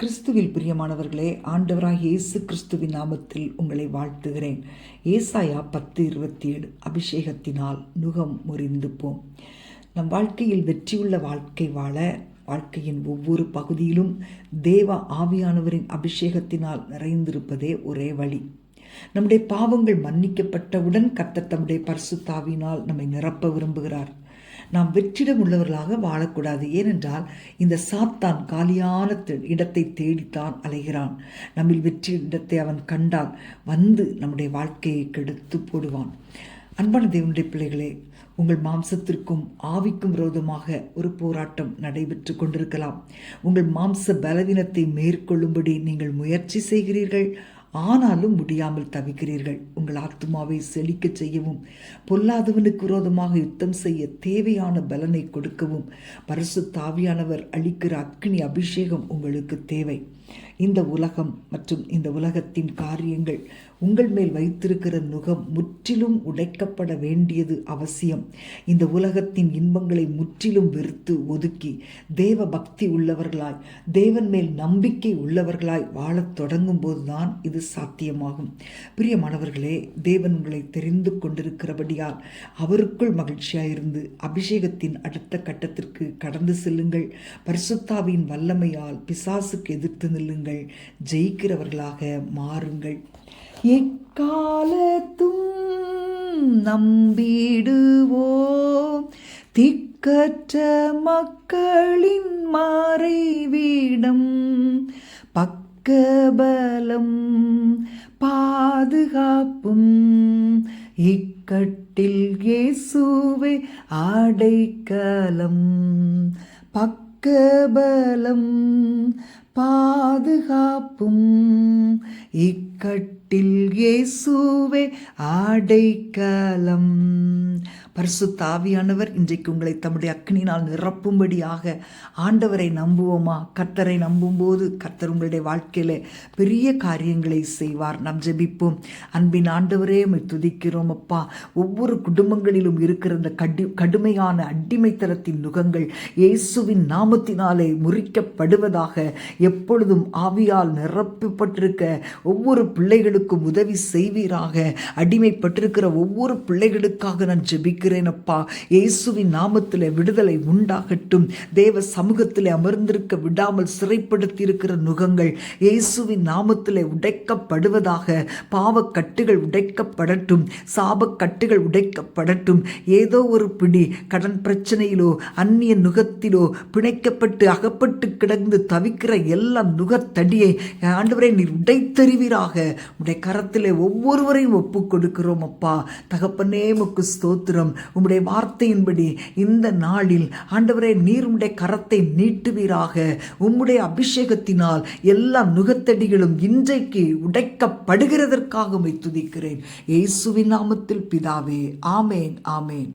கிறிஸ்துவில் பிரியமானவர்களே, ஆண்டவராகிய இயேசு கிறிஸ்துவின் நாமத்தில் உங்களை வாழ்த்துகிறேன். ஏசாயா 10:27 அபிஷேகத்தினால் நுகம் முறிந்து போம். நம் வாழ்க்கையில் வெற்றியுள்ள வாழ்க்கை வாழ வாழ்க்கையின் ஒவ்வொரு பகுதியிலும் தேவ ஆவியானவரின் அபிஷேகத்தினால் நிறைந்திருப்பதே ஒரே வழி. நம்முடைய பாவங்கள் மன்னிக்கப்பட்டவுடன் கர்த்தர் தம்முடைய பரிசுத்த ஆவியினால் நம்மை நிரப்ப விரும்புகிறார். நாம் வெற்றிடம் உள்ளவர்களாக வாழக்கூடாது. ஏனென்றால் இந்த சாத்தான் காலியான இடத்தை தேடித்தான் அலைகிறான். நம்மில் வெற்றி இடத்தை அவன் கண்டால் வந்து நம்முடைய வாழ்க்கையை கெடுத்து போடுவான். அன்பான தேவனுடைய பிள்ளைகளே, உங்கள் மாம்சத்திற்கும் ஆவிக்கும் விரோதமாக ஒரு போராட்டம் நடைபெற்று கொண்டிருக்கலாம். உங்கள் மாம்ச பலவீனத்தை மேற்கொள்ளும்படி நீங்கள் முயற்சி செய்கிறீர்கள், ஆனாலும் முடியாமல் தவிக்கிறீர்கள். உங்கள் ஆத்துமாவை செழிக்க செய்யவும் பொல்லாதவனுக்கு விரோதமாக யுத்தம் செய்ய தேவையான பலனை கொடுக்கவும் பரிசுத்த ஆவியானவர் அளிக்கிற அக்கினி அபிஷேகம் உங்களுக்கு தேவை. இந்த உலகம் மற்றும் இந்த உலகத்தின் காரியங்கள் உங்கள் மேல் வைத்திருக்கிற நுகம் முற்றிலும் உடைக்கப்பட வேண்டியது அவசியம். இந்த உலகத்தின் இன்பங்களை முற்றிலும் வெறுத்து ஒதுக்கி தேவ பக்தி உள்ளவர்களாய், தேவன் மேல் நம்பிக்கை உள்ளவர்களாய் வாழத் தொடங்கும் போதுதான் இது சாத்தியமாகும். பிரியமானவர்களே, தேவன் உங்களை தெரிந்து கொண்டிருக்கிறபடியால் அவருக்குள் மகிழ்ச்சியாயிருந்து அபிஷேகத்தின் அடுத்த கட்டத்திற்கு கடந்து செல்லுங்கள். பரிசுத்தாவின் வல்லமையால் பிசாசுக்கு எதிர்த்து நில்லுங்கள். ஜெயிக்கிறவர்களாக மாறுங்கள். எக்காலத்தும் நம்பிடுவோம் திக்கற்ற மக்களின் மறைவிடம், பக்கபலம் பாதுகாப்பும் இக்கட்டில் இயேசுவே அடைக்கலம். பக்கபலம் பாதுகாப்பும் இக்கட்டில் இயேசுவே அடைக்கலம். பரிசுத்த ஆவியானவர் இன்றைக்கு உங்களை தம்முடைய அக்கினியினால் நிரப்பும்படியாக ஆண்டவரை நம்புவோமா? கர்த்தரை நம்பும்போது கர்த்தர் உங்களுடைய வாழ்க்கையில பெரிய காரியங்களை செய்வார். நாம் ஜெபிப்போம். அன்பின் ஆண்டவரே, உம்மை துதிக்கிறோம் அப்பா. ஒவ்வொரு குடும்பங்களிலும் இருக்கிற இந்த கடுமையான அடிமைத்தனத்தின் நுகங்கள் இயேசுவின் நாமத்தினாலே முறிக்கப்படுவதாக. எப்பொழுதும் ஆவியால் நிரப்பப்பட்டிருக்க ஒவ்வொரு பிள்ளைகளுக்கும் உதவி செய்வீராக. அடிமைப்பட்டிருக்கிற ஒவ்வொரு பிள்ளைகளுக்காக நான் ஜெபிக்கிறேன் அப்பா. இயேசுவின் நாமத்தில் விடுதலை உண்டாகட்டும். தேவ சமூகத்தில் அமர்ந்திருக்க விடாமல் சிறைப்படுத்தி இருக்கிற நுகங்கள் இயேசுவின் நாமத்தில் உடைக்கப்படுவதாக. பாவக்கட்டுகள் உடைக்கப்படட்டும், சாபக்கட்டுகள் உடைக்கப்படட்டும். ஏதோ ஒரு பிடி கடன் பிரச்சனையிலோ அந்நிய நுகத்திலோ பிணைக்கப்பட்டு அகப்பட்டு கிடந்து தவிக்கிற எல்லா நுகத்தடியை ஆண்டவரை நீர் உடைத்தெறிவீராக. உடைய கரத்திலே ஒவ்வொருவரையும் ஒப்பு கொடுக்கிறோம் அப்பா. தகப்பனே, உமக்கு ஸ்தோத்திரம். உம்முடைய வார்த்தையின்படி இந்த நாளில் ஆண்டவரே நீர் உம்முடைய கரத்தை நீட்டுவீராக. உம்முடைய அபிஷேகத்தினால் எல்லா நுகத்தடிகளும் இன்றைக்கு உடைக்கப்படுகிறதற்காக உம்மை துதிக்கிறேன். இயேசுவின் நாமத்தில் பிதாவே, ஆமேன், ஆமேன்.